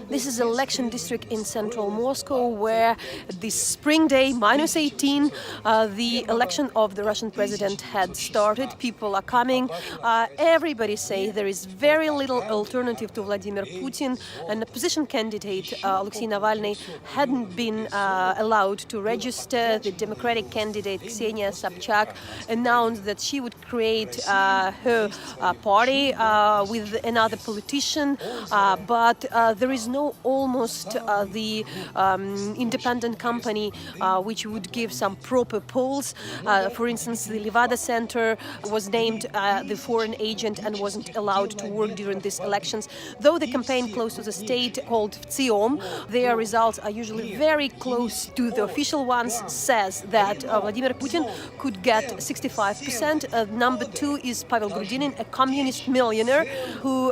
This is an election district in central Moscow where this spring day, -18, the election of the Russian president had started. People are coming. Everybody say there is very little alternative to Vladimir Putin. An opposition candidate, Alexei Navalny, hadn't been allowed to register. The Democratic candidate, Ksenia Sobchak, announced that she would create her party with another politician, but there is no almost the independent company which would give some proper polls. For instance, the Levada Center was named the foreign agent and wasn't allowed to work during these elections. Though the campaign close to the state called Tsiom, their results are usually very close to the official ones, says that Vladimir Putin could get 65%. Number 2 is Pavel Grudinin, a communist millionaire who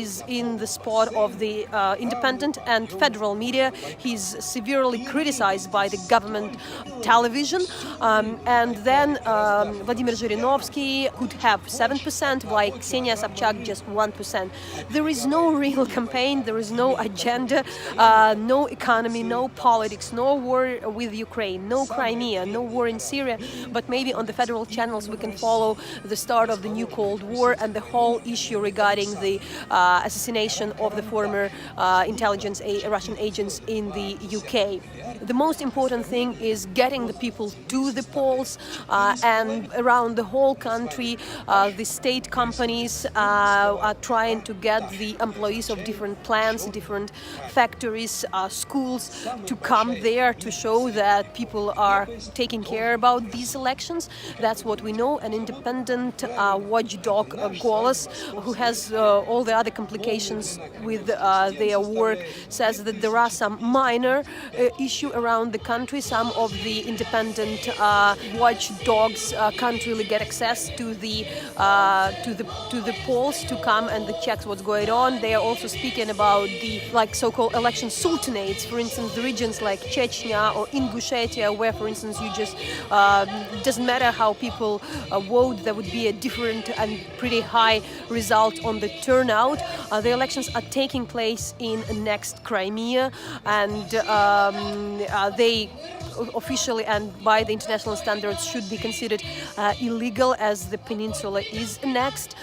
is in the spot of the independent and federal media. He's severely criticized by the government television. And then Vladimir Zhirinovsky could have 7%, while Ksenia Sobchak just 1%. There is no real campaign, there is no agenda, no economy, no politics, no war with Ukraine, no Crimea, no war in Syria. But maybe on the federal channels we can follow the start of the new Cold War and the whole issue regarding the assassination of the former intelligence Russian agents in the UK. The most important thing is getting the people to the polls, and around the whole country the state companies are trying to get the employees of different plants, different factories, schools to come there to show that people are taking care about these elections. That's what we know. An independent watchdog, Golos, who has all the other complications with their work, says that there are some minor issues around the country. Some of the independent watchdogs can't really get access to the polls to come and check what's going on. They are also speaking about the so-called election sultanates. For instance, the regions like Chechnya or Ingushetia, where, for instance, you just doesn't matter how people vote, there would be a different and pretty high result on the turnout. The elections are taking place in next Crimea, and they officially and by the international standards should be considered illegal, as the peninsula is annexed.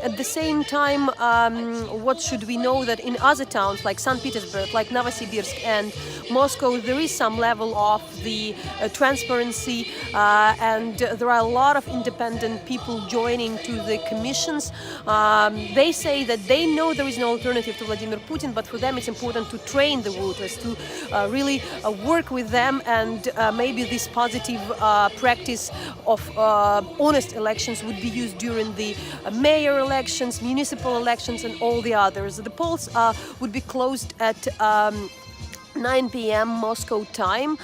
At the same time, what should we know, that in other towns like St. Petersburg, like Novosibirsk and Moscow, there is some level of the transparency, and there are a lot of independent people joining to the commissions. They say that they know there is no alternative to Vladimir Putin, but for them it's important to train the voters, to really work with them, and maybe this positive practice of honest elections would be used during the mayor elections, municipal elections, and all the others. The polls would be closed at 9 p.m. Moscow time.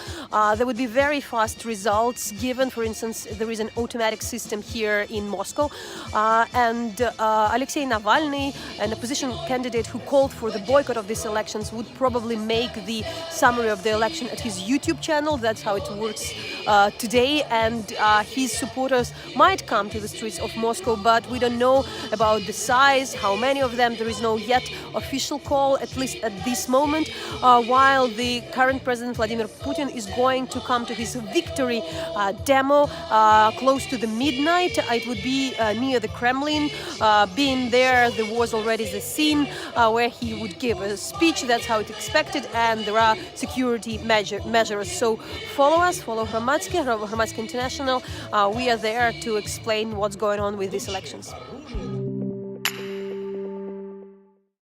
There would be very fast results given. For instance, there is an automatic system here in Moscow, and Alexei Navalny, an opposition candidate who called for the boycott of these elections, would probably make the summary of the election at his YouTube channel. That's how it works today, and his supporters might come to the streets of Moscow, but we don't know about the size, how many of them. There is no yet official call, at least at this moment, while the current president Vladimir Putin is going to come to his victory demo close to the midnight. It would be near the Kremlin. Being there was already the scene where he would give a speech. That's how it's expected, and there are security measures. So follow us, follow Hromadske International. We are there to explain what's going on with these elections.